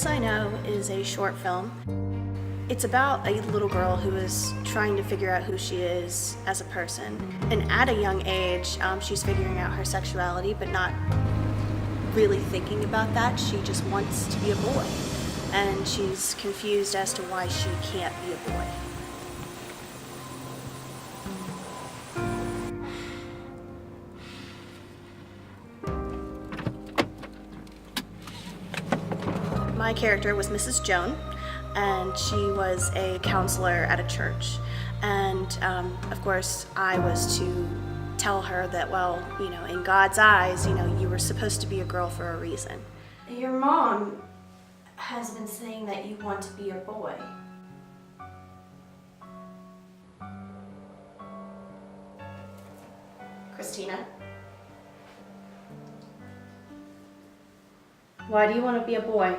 This I Know is a short film. It's about a little girl who is trying to figure out who she is as a person. And at a young age, she's figuring out her sexuality, but not really thinking about that. She just wants to be a boy. And she's confused as to why she can't be a boy. My character was Mrs. Joan, and she was a counselor at a church. And of course, I was to tell her that, well, you know, in God's eyes, you know, you were supposed to be a girl for a reason. Your mom has been saying that you want to be a boy. Christina? Why do you want to be a boy?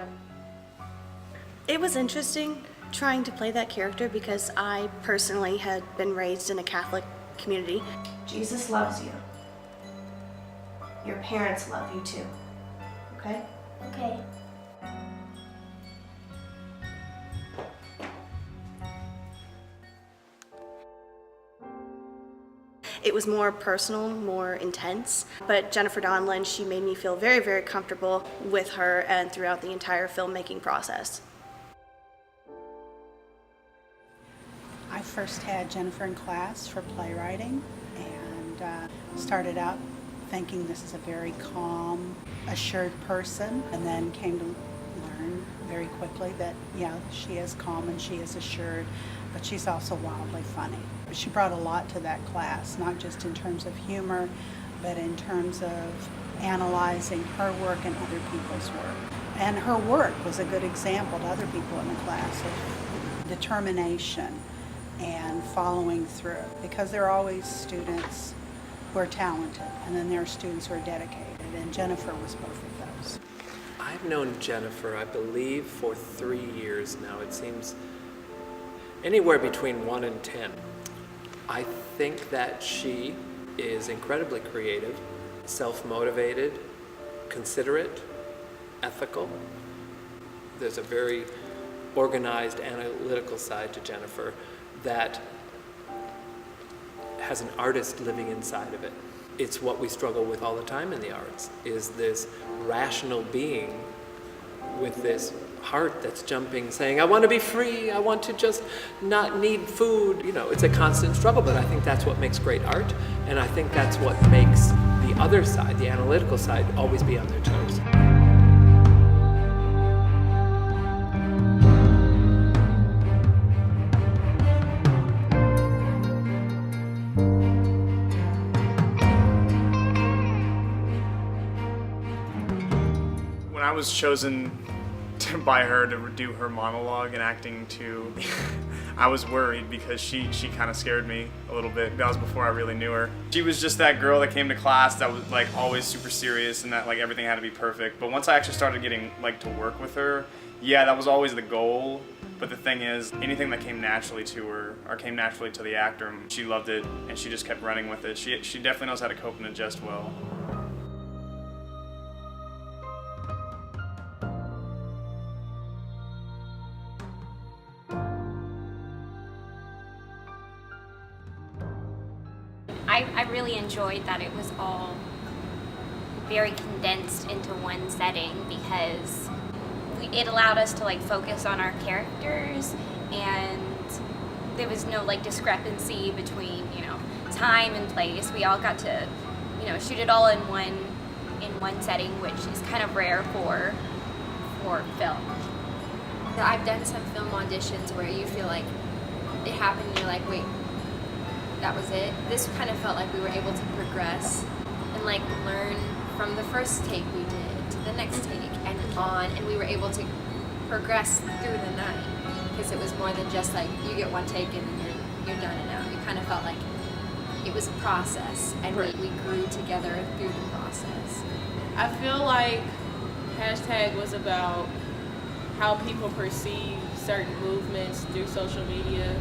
It was interesting trying to play that character because I personally had been raised in a Catholic community. Jesus loves you. Your parents love you too. Okay? Okay. It was more personal, more intense, but Jennifer Donlon, she made me feel very, very comfortable with her and throughout the entire filmmaking process. I first had Jennifer in class for playwriting and started out thinking this is a very calm, assured person, and then came to learn very quickly that, yeah, she is calm and she is assured, but she's also wildly funny. She brought a lot to that class, not just in terms of humor, but in terms of analyzing her work and other people's work. And her work was a good example to other people in the class of determination and following through, because there are always students who are talented and then there are students who are dedicated, and Jennifer was both of those. I've known Jennifer, I believe, for 3 years now. It seems anywhere between 1 and 10. I think that she is incredibly creative, self-motivated, considerate, ethical. There's a very organized, analytical side to Jennifer that has an artist living inside of it. It's what we struggle with all the time in the arts, is this rational being with this heart that's jumping, saying, I want to be free, I want to just not need food. You know, it's a constant struggle, but I think that's what makes great art, and I think that's what makes the other side, the analytical side, always be on their toes. When I was chosen by her to do her monologue and acting too, I was worried because she kind of scared me a little bit. That was before I really knew her. She was just that girl that came to class that was like always super serious and that like everything had to be perfect. But once I actually started getting like to work with her, yeah, that was always the goal. But the thing is, anything that came naturally to her or came naturally to the actor, she loved it and she just kept running with it. She definitely knows how to cope and adjust well. I really enjoyed that it was all very condensed into one setting because it allowed us to like focus on our characters, and there was no like discrepancy between, you know, time and place. We all got to, you know, shoot it all in one setting, which is kind of rare for film. I've done some film auditions where you feel like it happened and you're like, wait, that was it. This kind of felt like we were able to progress and like learn from the first take we did to the next take and on, and we were able to progress through the night because it was more than just like you get one take and you're done and out. You kind of felt like it was a process, and we grew together through the process. I feel like hashtag was about how people perceive certain movements through social media.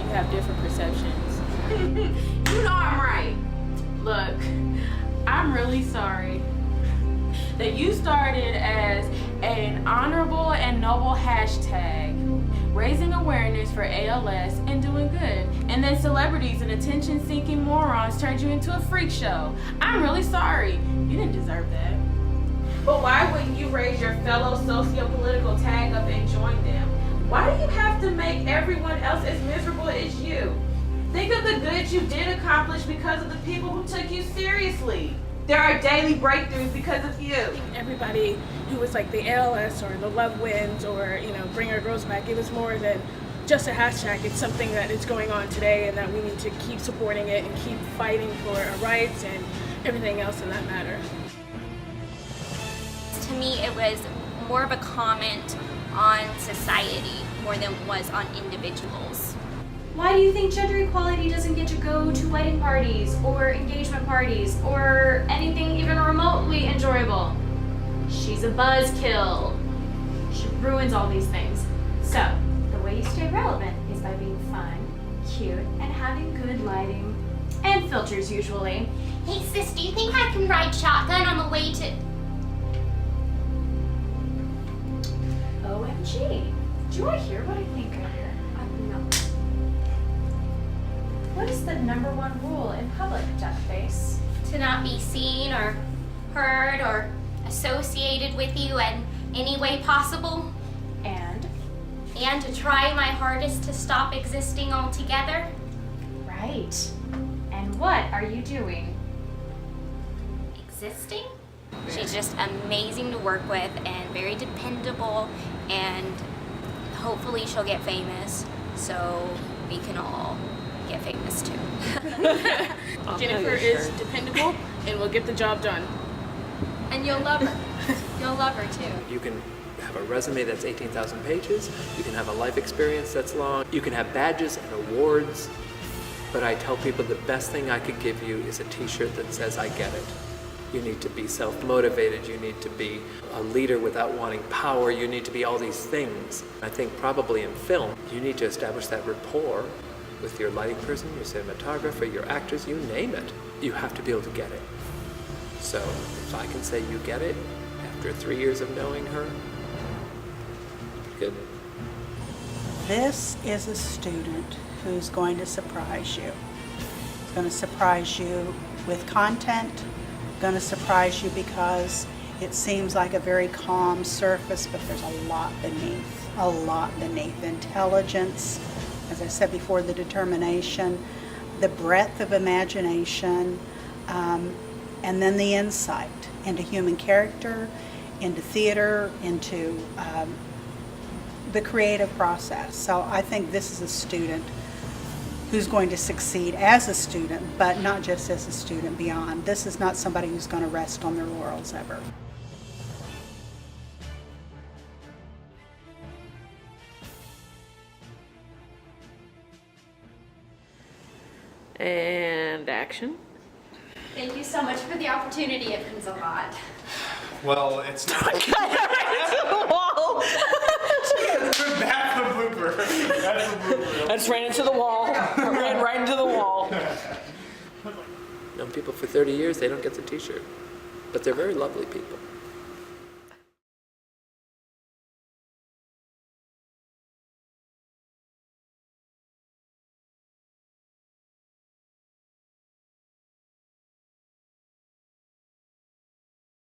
You have different perceptions. You know I'm right. Look, I'm really sorry that you started as an honorable and noble hashtag, raising awareness for ALS and doing good. And then celebrities and attention-seeking morons turned you into a freak show. I'm really sorry. You didn't deserve that. But why wouldn't you raise your fellow socio-political tag up and join them? Why do you have to make everyone else as miserable as you? Think of the good you did accomplish because of the people who took you seriously. There are daily breakthroughs because of you. Everybody who was like the ALS or the Love Wins or, Bring Our Girls Back, it was more than just a hashtag. It's something that is going on today and that we need to keep supporting it and keep fighting for our rights and everything else in that matter. To me, it was more of a comment on society more than it was on individuals. Why do you think gender equality doesn't get to go to wedding parties or engagement parties or anything even remotely enjoyable? She's a buzzkill. She ruins all these things. So, the way you stay relevant is by being fun, cute, and having good lighting and filters usually. Hey sis, do you think I can ride shotgun on the way to... OMG. Do I hear what I think I hear? No. What is the #1 rule in public, Duckface? To not be seen or heard or associated with you in any way possible. And to try my hardest to stop existing altogether. right. And what are you doing? Existing? She's just amazing to work with and very dependable, and hopefully she'll get famous so we can all get famous too. Jennifer is dependable and will get the job done. And you'll love her. You'll love her too. You can have a resume that's 18,000 pages. You can have a life experience that's long. You can have badges and awards. But I tell people the best thing I could give you is a t-shirt that says, I get it. You need to be self-motivated. You need to be a leader without wanting power. You need to be all these things. I think probably in film, you need to establish that rapport with your lighting person, your cinematographer, your actors, you name it. You have to be able to get it. So if I can say you get it after 3 years of knowing her, good. This is a student who's going to surprise you. It's going to surprise you with content, going to surprise you because it seems like a very calm surface, but there's a lot beneath. Intelligence, as I said before, the determination, the breadth of imagination, and then the insight into human character, into theater, into the creative process. So I think this is a student who's going to succeed as a student, but not just as a student beyond. This is not somebody who's going to rest on their laurels ever. And action. Thank you so much for the opportunity. It means a lot. Well, it's not. Into the wall. That's the blooper. That's the blooper. I just ran into the wall. Ran right into the wall. Known people for 30 years, they don't get the t-shirt. But they're very lovely people.